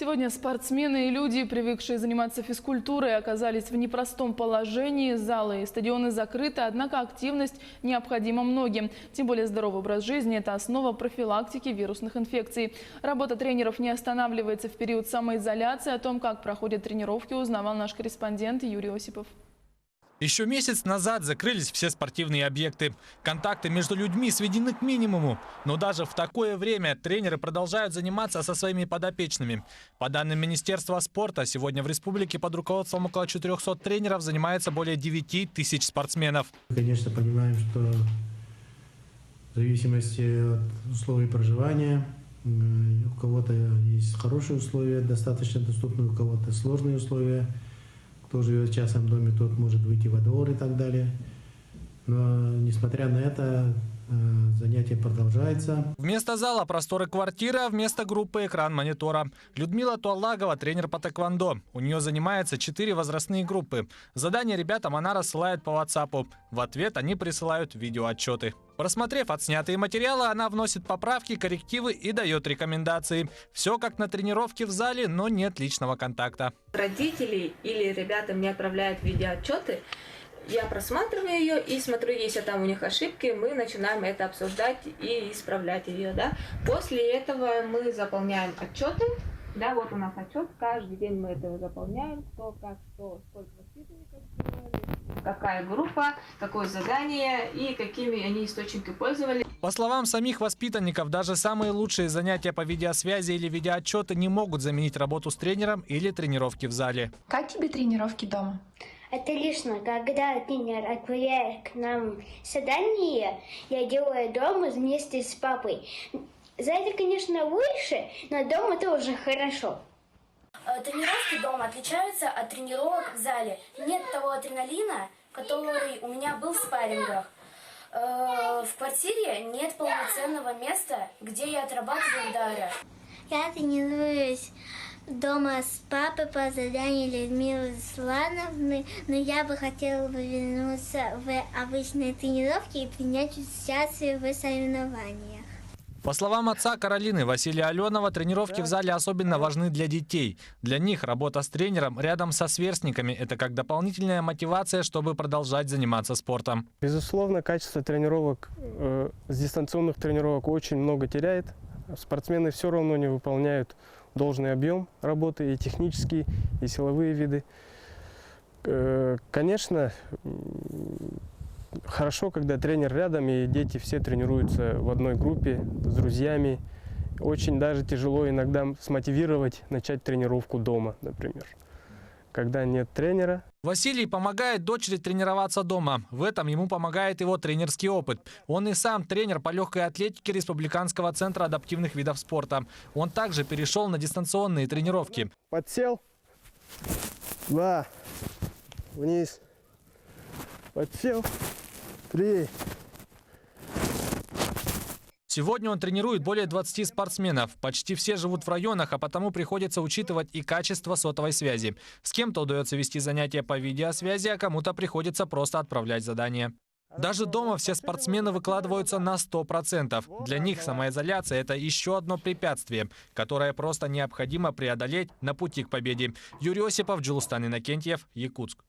Сегодня спортсмены и люди, привыкшие заниматься физкультурой, оказались в непростом положении. Залы и стадионы закрыты, однако активность необходима многим. Тем более здоровый образ жизни – это основа профилактики вирусных инфекций. Работа тренеров не останавливается в период самоизоляции. О том, как проходят тренировки, узнавал наш корреспондент Юрий Осипов. Еще месяц назад закрылись все спортивные объекты. Контакты между людьми сведены к минимуму. Но даже в такое время тренеры продолжают заниматься со своими подопечными. По данным Министерства спорта, сегодня в республике под руководством около 400 тренеров занимается более 9 тысяч спортсменов. Конечно, понимаем, что в зависимости от условий проживания, у кого-то есть хорошие условия, достаточно доступные, у кого-то сложные условия. Кто живет в частном доме, тот может выйти во двор и так далее. Но, несмотря на это, занятие продолжается. Вместо зала просторы квартиры, а вместо группы экран монитора. Людмила Туаллагова – тренер по тэквондо. У нее занимается 4 возрастные группы. Задания ребятам она рассылает по WhatsApp. В ответ они присылают видеоотчеты. Просмотрев отснятые материалы, она вносит поправки, коррективы и дает рекомендации. Все как на тренировке в зале, но нет личного контакта. Родители или ребята мне отправляют видеоотчеты. Я просматриваю ее и смотрю, если там у них ошибки, мы начинаем это обсуждать и исправлять ее. Да? После этого мы заполняем отчеты. Да, вот у нас отчет, каждый день мы это заполняем, кто, как, что, сколько воспитанников сделали, какая группа, какое задание и какими они источниками пользовались. По словам самих воспитанников, даже самые лучшие занятия по видеосвязи или видеоотчеты не могут заменить работу с тренером или тренировки в зале. Как тебе тренировки дома? Отлично. Когда тренер отправляет к нам задание, я делаю дома вместе с папой. За это, конечно, лучше, но дома тоже хорошо. Тренировки дома отличаются от тренировок в зале. Нет того адреналина, который у меня был в спаррингах. В квартире нет полноценного места, где я отрабатываю удары. Я тренируюсь дома с папой по заданию Людмилы Слановны, но я бы хотела вернуться в обычные тренировки и принять участие в соревнованиях. По словам отца Каролины Василия Аленова, тренировки в зале особенно важны для детей. Для них работа с тренером рядом со сверстниками – это как дополнительная мотивация, чтобы продолжать заниматься спортом. Безусловно, качество тренировок, с дистанционных тренировок очень много теряет. Спортсмены все равно не выполняют должный объем работы, и технические, и силовые виды. Конечно, хорошо, когда тренер рядом, и дети все тренируются в одной группе с друзьями. Очень даже тяжело иногда смотивировать начать тренировку дома, например, когда нет тренера. Василий помогает дочери тренироваться дома. В этом ему помогает его тренерский опыт. Он и сам тренер по легкой атлетике Республиканского центра адаптивных видов спорта. Он также перешел на дистанционные тренировки. Подсел. 2. Вниз. Подсел. 3. Сегодня он тренирует более 20 спортсменов. Почти все живут в районах, а потому приходится учитывать и качество сотовой связи. С кем-то удается вести занятия по видеосвязи, а кому-то приходится просто отправлять задания. Даже дома все спортсмены выкладываются на 100%. Для них самоизоляция – это еще одно препятствие, которое просто необходимо преодолеть на пути к победе. Юрий Осипов, Джилустан Иннокентьев, Якутск.